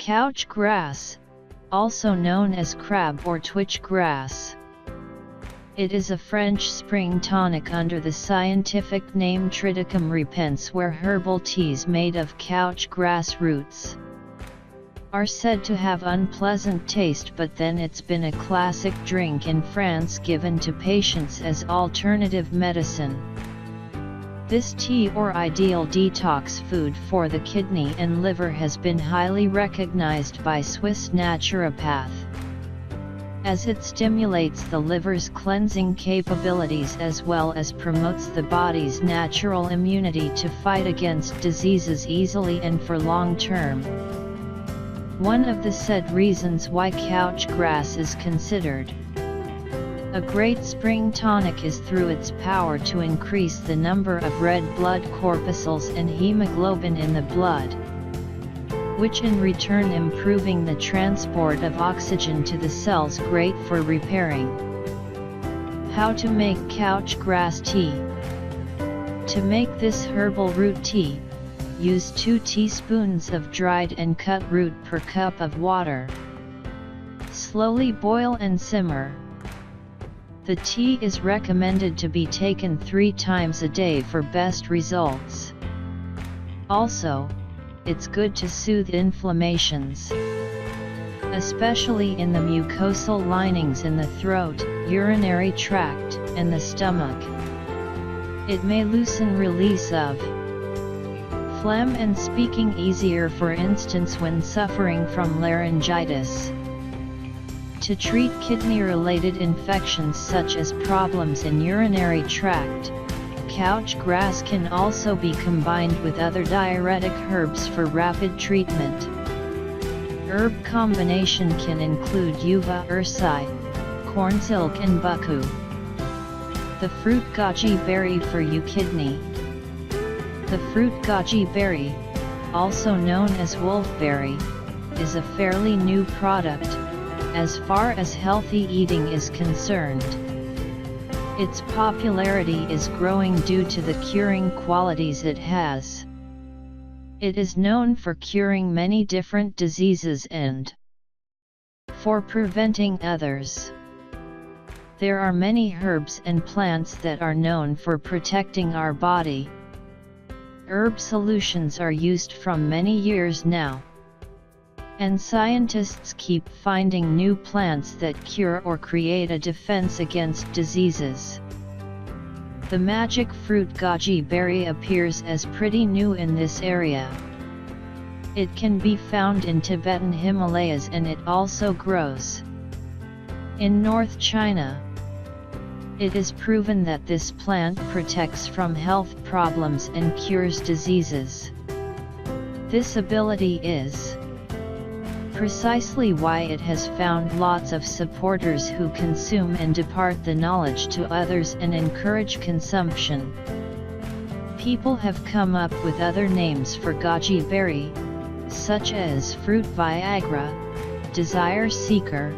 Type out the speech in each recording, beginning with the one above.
Couch grass, also known as crab or twitch grass. It is a French spring tonic under the scientific name Triticum repens, where herbal teas made of couch grass roots are said to have unpleasant taste, but then it's been a classic drink in France given to patients as alternative medicine. This tea, or ideal detox food for the kidney and liver, has been highly recognized by Swiss naturopath, as it stimulates the liver's cleansing capabilities as well as promotes the body's natural immunity to fight against diseases easily and for long term. One of the said reasons why couch grass is considered a great spring tonic is through its power to increase the number of red blood corpuscles and hemoglobin in the blood, which in return improving the transport of oxygen to the cells, great for repairing. How to make couch grass tea? To make this herbal root tea, use 2 teaspoons of dried and cut root per cup of water. Slowly boil and simmer. The tea is recommended to be taken 3 times a day for best results. Also, it's good to soothe inflammations, especially in the mucosal linings in the throat, urinary tract, and the stomach. It may loosen release of phlegm and speaking easier, for instance when suffering from laryngitis. To treat kidney-related infections such as problems in urinary tract, couch grass can also be combined with other diuretic herbs for rapid treatment. Herb combination can include uva ursi, cornsilk and buckwheat. The fruit goji berry for your kidney. The fruit goji berry, also known as wolfberry, is a fairly new product, as far as healthy eating is concerned. Its popularity is growing due to the curing qualities it has. It is known for curing many different diseases and for preventing others. There are many herbs and plants that are known for protecting our body. Herb solutions are used from many years now, and scientists keep finding new plants that cure or create a defense against diseases. The magic fruit goji berry appears as pretty new in this area. It can be found in Tibetan Himalayas, and it also grows in North China. It is proven that this plant protects from health problems and cures diseases. This ability is precisely why it has found lots of supporters who consume and impart the knowledge to others and encourage consumption. People have come up with other names for goji berry, such as fruit Viagra, desire seeker,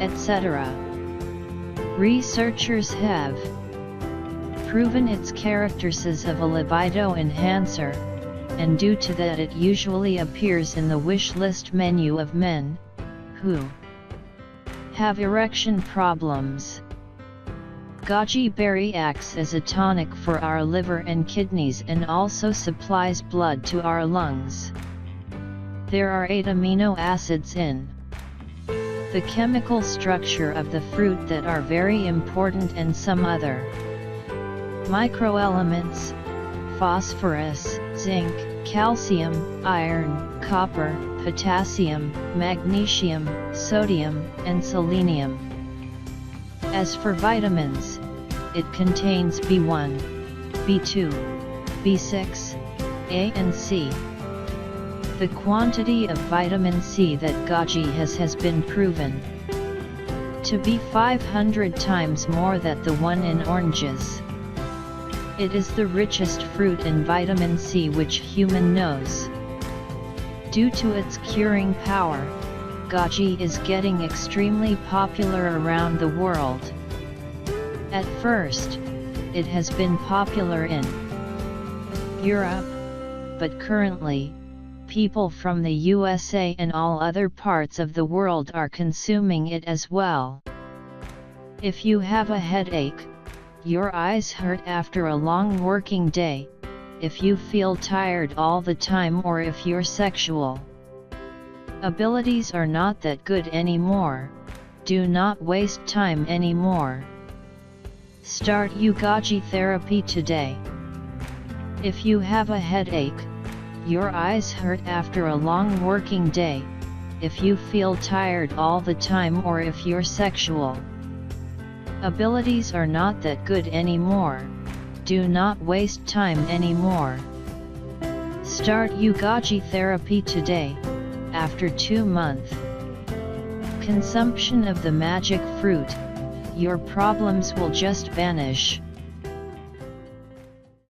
etc. Researchers have proven its characteristics of a libido enhancer, and due to that it usually appears in the wish list menu of men who have erection problems. Goji berry acts as a tonic for our liver and kidneys and also supplies blood to our lungs. There are 8 amino acids in the chemical structure of the fruit that are very important, and some other microelements: phosphorus, zinc, calcium, iron, copper, potassium, magnesium, sodium, and selenium. As for vitamins, it contains B1, B2, B6, A and C. The quantity of vitamin C that goji has been proven to be 500 times more than the one in oranges. It is the richest fruit in vitamin C which human knows. Due to its curing power, goji is getting extremely popular around the world. At first, it has been popular in Europe, but currently, people from the USA and all other parts of the world are consuming it as well. If you have a headache, your eyes hurt after a long working day, if you feel tired all the time, or if your sexual abilities are not that good anymore, do not waste time anymore. Start Goji therapy today. If you have a headache, your eyes hurt after a long working day, if you feel tired all the time, or if your sexual abilities are not that good anymore, do not waste time anymore. Start Goji therapy today. After 2 months consumption of the magic fruit, your problems will just vanish.